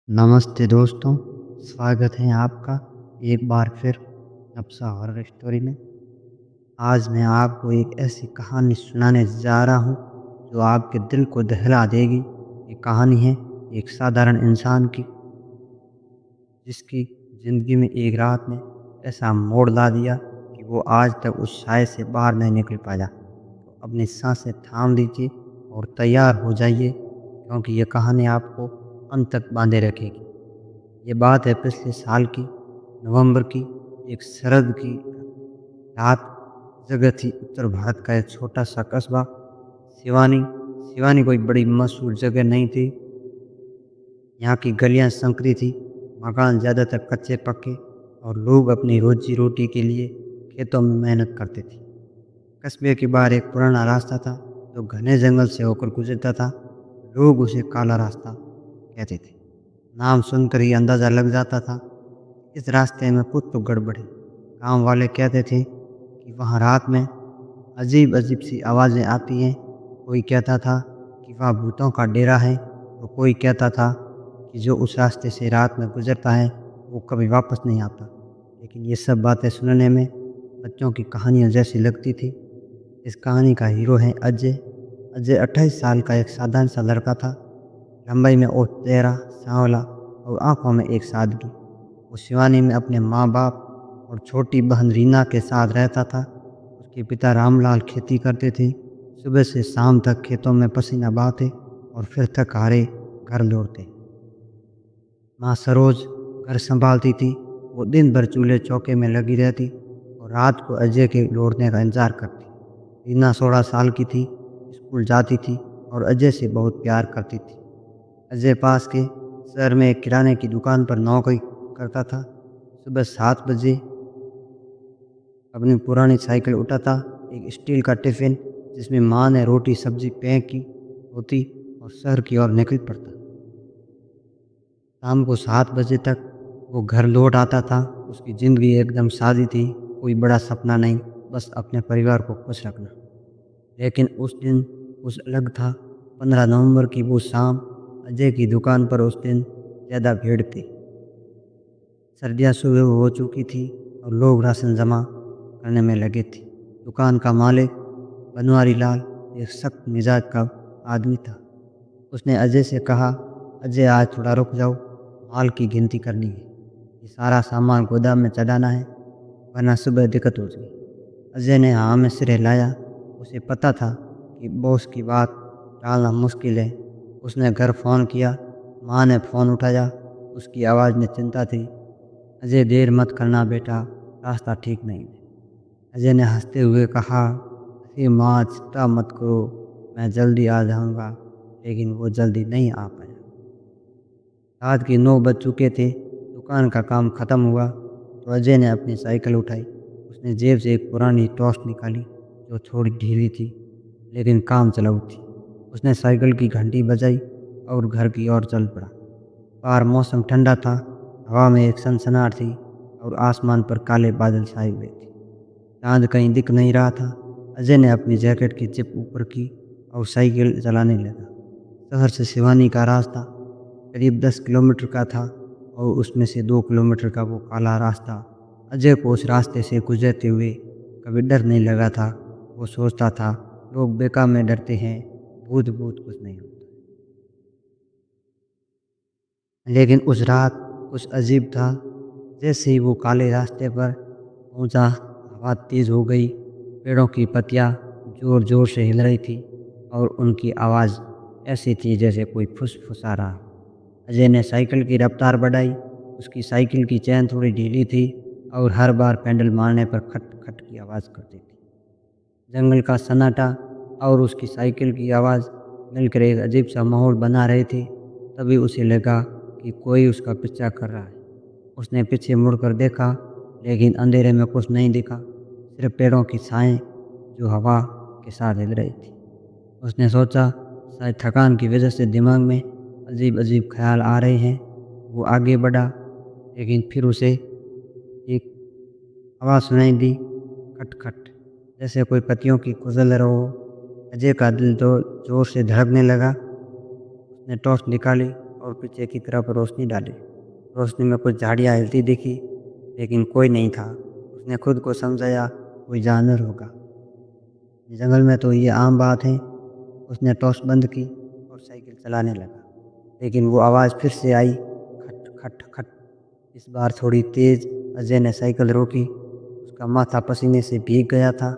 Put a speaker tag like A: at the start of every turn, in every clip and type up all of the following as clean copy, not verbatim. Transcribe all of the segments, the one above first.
A: नमस्ते दोस्तों, स्वागत है आपका एक बार फिर नब्ज़ा हॉरर स्टोरी में। आज मैं आपको एक ऐसी कहानी सुनाने जा रहा हूँ जो आपके दिल को दहला देगी। ये कहानी है एक साधारण इंसान की, जिसकी ज़िंदगी में एक रात ने ऐसा मोड़ ला दिया कि वो आज तक उस साए से बाहर नहीं निकल पाया। तो अपनी सांसें थाम लीजिए और तैयार हो जाइए, क्योंकि ये कहानी आपको अंत तक बांधे रखेगी। ये बात है पिछले साल की नवंबर की एक शरद की रात। जगह थी उत्तर भारत का एक छोटा सा कस्बा सिवानी। सिवानी कोई बड़ी मशहूर जगह नहीं थी। यहाँ की गलियाँ संकरी थी, मकान ज़्यादातर कच्चे पक्के और लोग अपनी रोजी रोटी के लिए खेतों में मेहनत करते थे। कस्बे के बाहर एक पुराना रास्ता था जो घने जंगल से होकर गुजरता था। लोग उसे काला रास्ता कहते थे। नाम सुनकर ही अंदाज़ा लग जाता था इस रास्ते में कुछ तो गड़बड़ है। गाँव वाले कहते थे कि वहाँ रात में अजीब अजीब सी आवाज़ें आती हैं। कोई कहता था कि वहाँ भूतों का डेरा है, तो कोई कहता था कि जो उस रास्ते से रात में गुजरता है वो कभी वापस नहीं आता। लेकिन ये सब बातें सुनने में बच्चों की कहानियों जैसी लगती थी। इस कहानी का हीरो है अजय। अजय 28 साल का एक साधारण सा लड़का था। लंबाई में और चेहरा सांवला और आंखों में एक सादगी। वो शिवानी में अपने माँ बाप और छोटी बहन रीना के साथ रहता था। उसके पिता रामलाल खेती करते थे। सुबह से शाम तक खेतों में पसीना बहाते और फिर थक हारे घर लौटते। माँ सरोज घर संभालती थी। वो दिन भर चूल्हे चौके में लगी रहती और रात को अजय के लौटने का इंतजार करती। रीना 16 साल की थी, स्कूल जाती थी और अजय से बहुत प्यार करती थी। अजय पास के शहर में एक किराने की दुकान पर नौकरी करता था। सुबह 7 बजे अपनी पुरानी साइकिल उठाता, एक स्टील का टिफ़िन जिसमें माँ ने रोटी सब्जी पैक की होती, और शहर की ओर निकल पड़ता। शाम को 7 बजे तक वो घर लौट आता था। उसकी ज़िंदगी एकदम सादी थी, कोई बड़ा सपना नहीं, बस अपने परिवार को खुश रखना। लेकिन उस दिन कुछ अलग था। 15 नवंबर की वो शाम। अजय की दुकान पर उस दिन ज़्यादा भीड़ थी। सर्दियाँ शुरू हो चुकी थी और लोग राशन जमा करने में लगे थे। दुकान का मालिक बनवारी लाल एक सख्त मिजाज का आदमी था। उसने अजय से कहा, अजय आज थोड़ा रुक जाओ, माल की गिनती करनी है। ये सारा सामान गोदाम में चढ़ाना है, वरना सुबह दिक्कत हो जाएगी। अजय ने हाँ में सिर हिलाया। उसे पता था कि बॉस की बात टालना मुश्किल है। उसने घर फ़ोन किया। माँ ने फ़ोन उठाया। उसकी आवाज़ में चिंता थी। अजय, देर मत करना बेटा, रास्ता ठीक नहीं है। अजय ने हंसते हुए कहा, अरे माँ, चिंता मत करो, मैं जल्दी आ जाऊँगा। लेकिन वो जल्दी नहीं आ पाया। रात के 9 बज चुके थे। दुकान का काम ख़त्म हुआ तो अजय ने अपनी साइकिल उठाई। उसने जेब से एक पुरानी टॉर्च निकाली जो थोड़ी ढीली थी, लेकिन काम चलाऊ थी। उसने साइकिल की घंटी बजाई और घर की ओर चल पड़ा। बाहर मौसम ठंडा था, हवा में एक सनसनाहट थी और आसमान पर काले बादल छाए हुए थे। चाँद कहीं दिख नहीं रहा था। अजय ने अपनी जैकेट की जिप ऊपर की और साइकिल चलाने लगा। शहर से सिवानी का रास्ता करीब 10 किलोमीटर का था और उसमें से 2 किलोमीटर का वो काला रास्ता। अजय को उस रास्ते से गुजरते हुए कभी डर नहीं लगा था। वो सोचता था, लोग बेकार में डरते हैं, भूत भूत कुछ नहीं होता। लेकिन उस रात कुछ अजीब था। जैसे ही वो काले रास्ते पर पहुंचा, हवा तेज़ हो गई। पेड़ों की पत्तियां जोर जोर से हिल रही थी और उनकी आवाज़ ऐसी थी जैसे कोई फुसफुसा रहा हो। अजय ने साइकिल की रफ्तार बढ़ाई। उसकी साइकिल की चैन थोड़ी ढीली थी और हर बार पैडल मारने पर खट खट की आवाज़ करती थी। जंगल का सन्नाटा और उसकी साइकिल की आवाज़ मिलकर एक अजीब सा माहौल बना रहे थे। तभी उसे लगा कि कोई उसका पीछा कर रहा है। उसने पीछे मुड़कर देखा, लेकिन अंधेरे में कुछ नहीं दिखा, सिर्फ पेड़ों की छाएं जो हवा के साथ हिल रही थी। उसने सोचा, शायद थकान की वजह से दिमाग में अजीब अजीब ख्याल आ रहे हैं। वो आगे बढ़ा, लेकिन फिर उसे एक आवाज़ सुनाई दी, खट खट, जैसे कोई पत्तियों की खुजल रहा हो। अजय का दिल तो जोर से धड़कने लगा। उसने टॉर्च निकाली और पीछे की तरफ रोशनी डाली। रोशनी में कुछ झाड़ियाँ हिलती दिखी, लेकिन कोई नहीं था। उसने खुद को समझाया कोई जानवर होगा, जंगल में तो ये आम बात है। उसने टॉर्च बंद की और साइकिल चलाने लगा, लेकिन वो आवाज़ फिर से आई, खट खट खट। इस बार थोड़ी तेज। अजय ने साइकिल रोकी। उसका माथा पसीने से भीग गया था,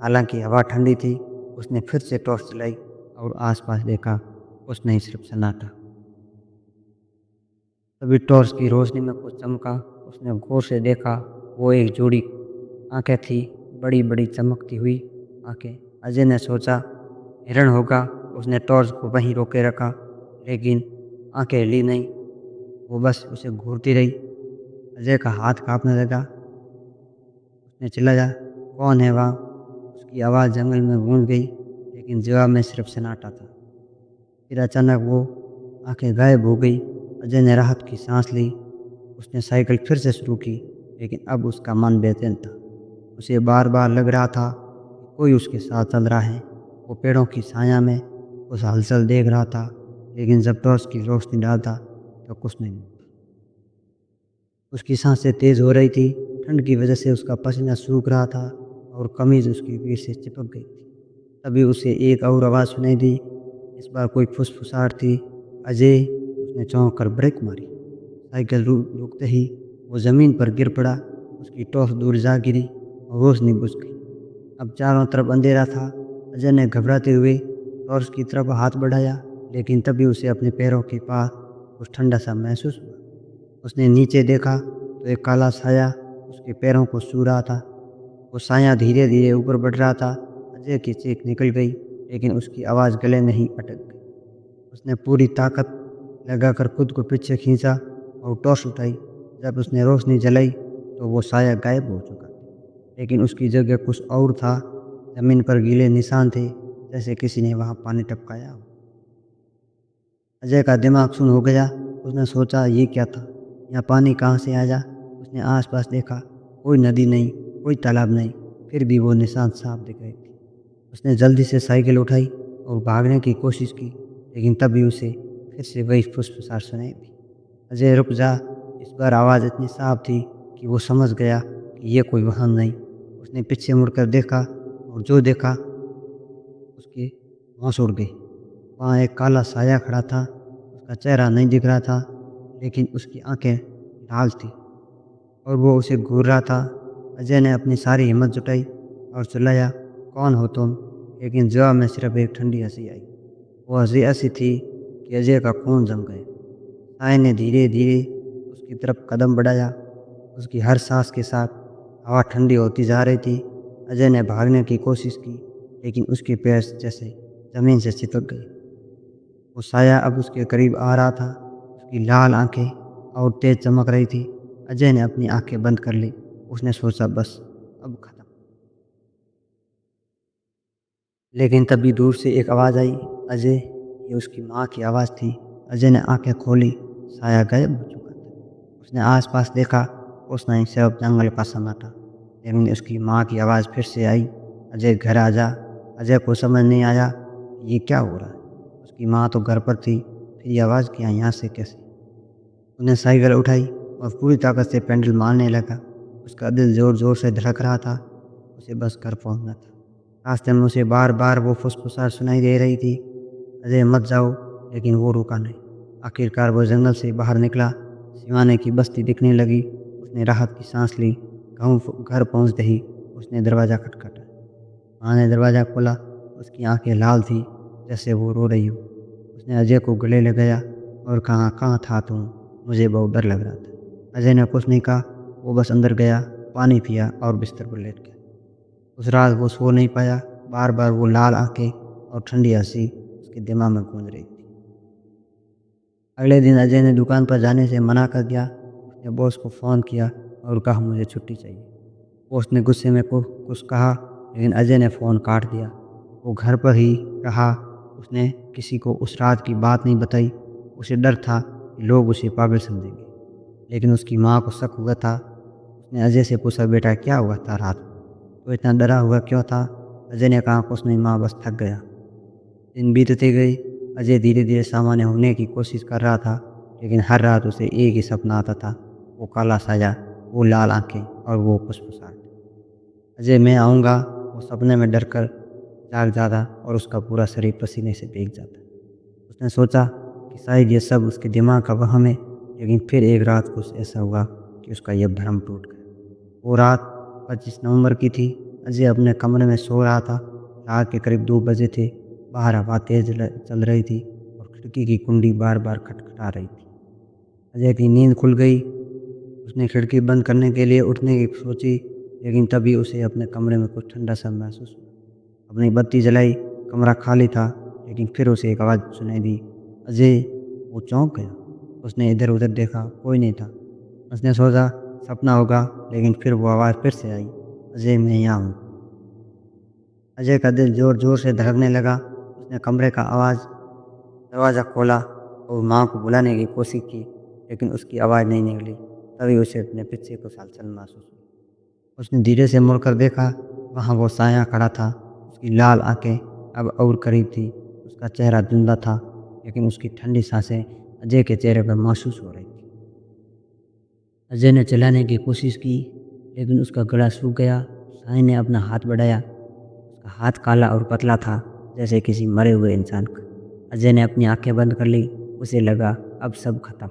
A: हालांकि हवा ठंडी थी। उसने फिर से टॉर्च जलाई और आसपास देखा। कुछ नहीं, सिर्फ सन्नाटा। तभी टॉर्च की रोशनी में कुछ चमका। उसने गौर से देखा। वो एक जोड़ी आंखें थी, बड़ी बड़ी चमकती हुई आंखें। अजय ने सोचा हिरण होगा। उसने टॉर्च को वहीं रोके रखा, लेकिन आंखें हिली नहीं। वो बस उसे घूरती रही। अजय का हाथ कांपने लगा। उसने चिल्लाया, कौन है वहाँ? उसकी आवाज़ जंगल में गूंज गई, लेकिन जवाब में सिर्फ सन्नाटा था। फिर अचानक वो आंखें गायब हो गई। अजय ने राहत की सांस ली। उसने साइकिल फिर से शुरू की, लेकिन अब उसका मन बेचैन था। उसे बार बार लग रहा था कि कोई उसके साथ चल रहा है। वो पेड़ों की छाया में उस हलचल देख रहा था, लेकिन जब टॉर्च की रोशनी डालता तो कुछ नहीं मिलता। उसकी सांसें तेज हो रही थी। ठंड की वजह से उसका पसीना सूख रहा था और कमीज उसकी पीठ से चिपक गई थी। तभी उसे एक और आवाज़ सुनाई दी। इस बार कोई फुसफुसाहट थी। अजय! उसने चौंक कर ब्रेक मारी। साइकिल रुकते ही वो ज़मीन पर गिर पड़ा। उसकी टॉर्च दूर जा गिरी और रोशनी बुझ गई। अब चारों तरफ अंधेरा था। अजय ने घबराते हुए टॉर्च की तरफ हाथ बढ़ाया, लेकिन तभी उसे अपने पैरों के पास कुछ ठंडा सा महसूस हुआ। उसने नीचे देखा तो एक काला साया उसके पैरों को छू रहा था। वो साया धीरे धीरे ऊपर बढ़ रहा था। अजय की चीख निकल गई, लेकिन उसकी आवाज़ गले में ही अटक गई। उसने पूरी ताकत लगाकर खुद को पीछे खींचा और टॉर्च उठाई। जब उसने रोशनी जलाई तो वो साया गायब हो चुका था, लेकिन उसकी जगह कुछ और था। ज़मीन पर गीले निशान थे, जैसे किसी ने वहाँ पानी टपकाया हो। अजय का दिमाग सुन्न हो गया। उसने सोचा, ये क्या था? यहाँ पानी कहाँ से आया? उसने आसपास देखा। कोई नदी नहीं, कोई तालाब नहीं, फिर भी वो निशान साफ दिख रहे थे। उसने जल्दी से साइकिल उठाई और भागने की कोशिश की, लेकिन तभी उसे फिर से वही फुसफुसाहट सुनाई दी। अजय रुक जा। इस बार आवाज़ इतनी साफ थी कि वो समझ गया कि ये कोई वाहन नहीं। उसने पीछे मुड़कर देखा और जो देखा उसके होश उड़ गई। वहाँ एक काला साया खड़ा था। उसका चेहरा नहीं दिख रहा था, लेकिन उसकी आंखें लाल थी और वो उसे घूर रहा था। अजय ने अपनी सारी हिम्मत जुटाई और चिल्लाया, कौन हो तुम? लेकिन जवाब में सिर्फ एक ठंडी हंसी आई। वो हंसी ऐसी थी कि अजय का खून जम गया। साय ने धीरे धीरे उसकी तरफ कदम बढ़ाया। उसकी हर सांस के साथ हवा ठंडी होती जा रही थी। अजय ने भागने की कोशिश की, लेकिन उसके पैर जैसे ज़मीन से चिपक गए। वो साया अब उसके करीब आ रहा था। उसकी लाल आंखें और तेज चमक रही थी। अजय ने अपनी आंखें बंद कर ली। उसने सोचा, बस अब खत्म। लेकिन तभी दूर से एक आवाज़ आई, अजय! ये उसकी माँ की आवाज़ थी। अजय ने आंखें खोली। साया गायब हो चुका था। उसने आसपास देखा। कुछ नहीं, सिर्फ जंगल का सन्नाटा। लेकिन उसकी माँ की आवाज़ फिर से आई, अजय घर आ जा। अजय को समझ नहीं आया कि ये क्या हो रहा है। उसकी माँ तो घर पर थी, फिर ये आवाज़ क्या यहाँ से कैसे? उसने साइकिल उठाई और पूरी ताकत से पेडल मारने लगा। उसका दिल ज़ोर ज़ोर से धड़क रहा था। उसे बस घर पहुंचना था। रास्ते में उसे बार बार वो फुसफुसाहट सुनाई दे रही थी, अजय मत जाओ। लेकिन वो रुका नहीं। आखिरकार वो जंगल से बाहर निकला। सिवाने की बस्ती दिखने लगी। उसने राहत की सांस ली। घर पहुंचते ही उसने दरवाज़ा खटखटाया। माँ ने दरवाज़ा खोला। उसकी आंखें लाल थी, जैसे वो रो रही हो। उसने अजय को गले लगाया और कहा, कहाँ था तुम? मुझे बहुत डर लग रहा था। अजय ने कुछ नहीं कहा। वो बस अंदर गया, पानी पिया और बिस्तर पर लेट गया। उस रात वो सो नहीं पाया। बार बार वो लाल आंखें और ठंडी हंसी उसके दिमाग में गूंज रही थी। अगले दिन अजय ने दुकान पर जाने से मना कर दिया। उसने बॉस को फ़ोन किया और कहा, मुझे छुट्टी चाहिए। बॉस ने गुस्से में कुछ कहा, लेकिन अजय ने फ़ोन काट दिया। वो घर पर ही रहा। उसने किसी को उस रात की बात नहीं बताई। उसे डर था कि लोग उसे पागल समझेंगे, लेकिन उसकी माँ को शक हुआ था। उसने अजय से पूछा, बेटा क्या हुआ था रात को? तो इतना डरा हुआ क्यों था? अजय ने कहा, कुछ नहीं माँ, बस थक गया। दिन बीतते गए। अजय धीरे धीरे सामान्य होने की कोशिश कर रहा था। लेकिन हर रात उसे एक ही सपना आता था, वो काला साया, वो लाल आँखें और वो फुसफुसाहट। अजय मैं आऊँगा, वो सपने में डर कर जाग जाता और उसका पूरा शरीर पसीने से भीग जाता। उसने सोचा कि शायद ये सब उसके दिमाग का वहम है, लेकिन फिर एक रात कुछ ऐसा हुआ कि उसका यह भ्रम टूट गया। वो रात 25 नवंबर की थी। अजय अपने कमरे में सो रहा था। रात के करीब 2 बजे थे। बाहर हवा तेज चल रही थी और खिड़की की कुंडी बार-बार खटखटा रही थी। अजय की नींद खुल गई। उसने खिड़की बंद करने के लिए उठने की सोची, लेकिन तभी उसे अपने कमरे में कुछ ठंडा-सा महसूस हुआ। अपनी बत्ती जलाई, कमरा खाली था, लेकिन फिर उसे एक आवाज़ सुनाई दी, "अजय!" वो चौंक गया। उसने इधर-उधर देखा, कोई नहीं था। उसने सोचा सपना होगा, लेकिन फिर वो आवाज़ फिर से आई, "अजय मैं यहाँ हूँ।" अजय का दिल ज़ोर-ज़ोर से धड़कने लगा। उसने कमरे का दरवाज़ा खोला और माँ को बुलाने की कोशिश की, लेकिन उसकी आवाज़ नहीं निकली। तभी उसे अपने पीछे कुछ हलचल महसूस हुई। उसने धीरे से मुड़कर देखा, वहाँ वो साया खड़ा था। उसकी लाल आँखें अब और करीब थी। उसका चेहरा धुंधला था, लेकिन उसकी ठंडी सांसें अजय के चेहरे पर महसूस हो रही थी। अजय ने चिल्लाने की कोशिश की, लेकिन उसका गला सूख गया। साई ने अपना हाथ बढ़ाया। उसका हाथ काला और पतला था, जैसे किसी मरे हुए इंसान का। अजय ने अपनी आंखें बंद कर ली। उसे लगा अब सब खत्म।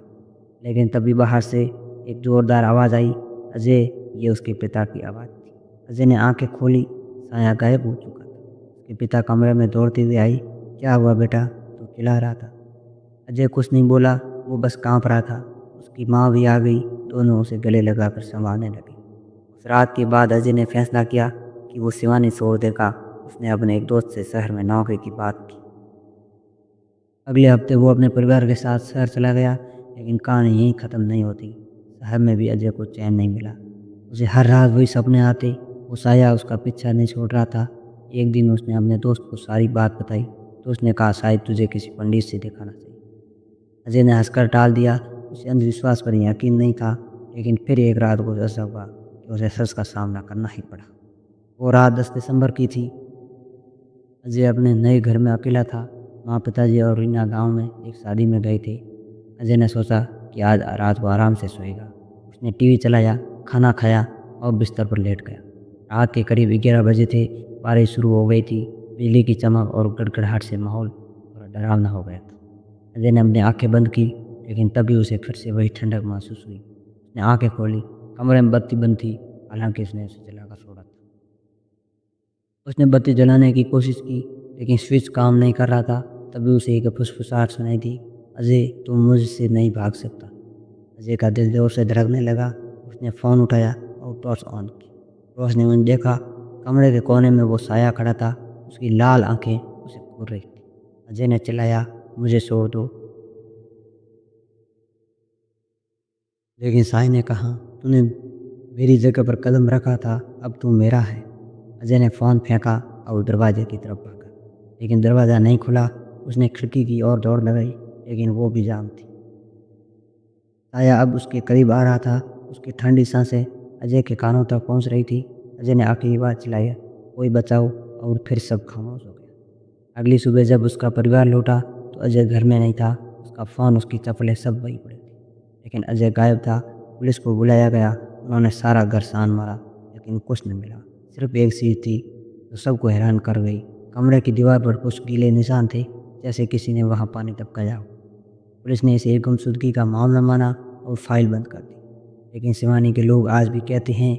A: लेकिन तभी बाहर से एक जोरदार आवाज़ आई, "अजय!" ये उसके पिता की आवाज़ थी। अजय ने आंखें खोली। साया गायब हो चुका था। उसके पिता कमरे में दौड़ते हुए आई, "क्या हुआ बेटा? तू चिल्ला रहा था?" अजय कुछ नहीं बोला, वो बस काँप रहा था। उसकी माँ भी आ गई। दोनों उसे गले लगाकर संभालने लगे। उस रात के बाद अजय ने फैसला किया कि वो शिवानी छोड़ देगा। उसने अपने एक दोस्त से शहर में नौकरी की बात की। अगले हफ्ते वो अपने परिवार के साथ शहर चला गया, लेकिन कहानी यहीं ख़त्म नहीं होती। शहर में भी अजय को चैन नहीं मिला। उसे हर रात वही सपने आते। वो साया उसका पीछा नहीं छोड़ रहा था। एक दिन उसने अपने दोस्त को सारी बात बताई, तो उसने कहा शायद तुझे किसी पंडित से दिखाना चाहिए। अजय ने हंसकर टाल दिया। उसे अंधविश्वास पर यकीन नहीं था, लेकिन फिर एक रात को ऐसा हुआ कि उसे सच का सामना करना ही पड़ा। वो रात 10 दिसंबर की थी। अजय अपने नए घर में अकेला था। माँ, पिताजी और रीना गांव में एक शादी में गए थे। अजय ने सोचा कि आज रात को आराम से सोएगा। उसने टीवी चलाया, खाना खाया और बिस्तर पर लेट गया। रात के करीब 11 बजे थे। बारिश शुरू हो गई थी। बिजली की चमक और गड़गड़ाहट से माहौल थोड़ा डरावना हो गया था। अजय ने अपनी आंखें बंद की, लेकिन तभी उसे फिर से वही ठंडक महसूस हुई। उसने आंखें खोली। कमरे में बत्ती बंद थी, हालांकि उसने उसे जलाकर छोड़ा था। उसने बत्ती जलाने की कोशिश की, लेकिन स्विच काम नहीं कर रहा था। तभी उसे एक फुसफुसाहट सुनाई दी, "अजय, तुम मुझसे नहीं भाग सकता।" अजय का दिल जोर से धड़कने लगा। उसने फ़ोन उठाया और टॉर्च ऑन की। रोशनी में देखा, कमरे के कोने में वो साया खड़ा था। उसकी लाल आंखें उसे घूर रही थी। अजय ने चिल्लाया, "मुझे छोड़ दो।" लेकिन साई ने कहा, "तूने मेरी जगह पर कदम रखा था, अब तू मेरा है।" अजय ने फ़ोन फेंका और दरवाजे की तरफ भागा, लेकिन दरवाज़ा नहीं खुला। उसने खिड़की की ओर दौड़ लगाई, लेकिन वो भी जाम थी। साया अब उसके करीब आ रहा था। उसकी ठंडी सांसें अजय के कानों तक पहुंच रही थी। अजय ने आखिरी बार चिल्लाया, "कोई बचाओ!" और फिर सब खामोश हो गया। अगली सुबह जब उसका परिवार लौटा, तो अजय घर में नहीं था। उसका फ़ोन, उसकी चप्पलें सब वहीं पड़े थे। लेकिन अजय गायब था। पुलिस को बुलाया गया। उन्होंने सारा घर छान मारा, लेकिन कुछ नहीं मिला। सिर्फ एक चीज़ थी जो सबको हैरान कर गई। कमरे की दीवार पर कुछ गीले निशान थे, जैसे किसी ने वहाँ पानी टपकाया हो। पुलिस ने इसे एक गुमशुदगी का मामला माना और फाइल बंद कर दी। लेकिन शिवानी के लोग आज भी कहते हैं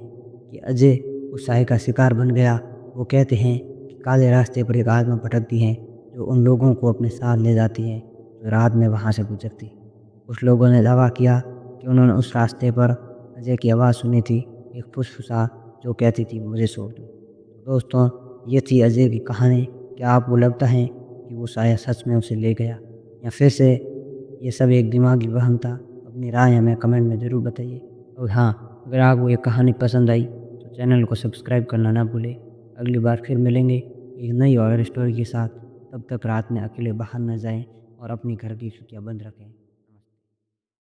A: कि अजय उस साय का शिकार बन गया। वो कहते हैं कि काले रास्ते पर एक आत्मा भटकती है, जो उन लोगों को अपने साथ ले जाती है जो रात में वहाँ से गुजरती। कुछ लोगों ने दावा किया कि उन्होंने उस रास्ते पर अजय की आवाज़ सुनी थी, एक फुसफुसा जो कहती थी, "मुझे छोड़ दो।" तो दोस्तों, ये थी अजय की कहानी। क्या आपको लगता है कि वो साया सच में उसे ले गया, या फिर से ये सब एक दिमागी वहम था? अपनी राय हमें कमेंट में ज़रूर बताइए। और हाँ, अगर आपको ये कहानी पसंद आई तो चैनल को सब्सक्राइब करना ना भूलें। अगली बार फिर मिलेंगे एक नई हॉरर स्टोरी के साथ। तब तक रात में अकेले बाहर न जाएं और अपनी घर की खिड़कियाँ बंद रखें।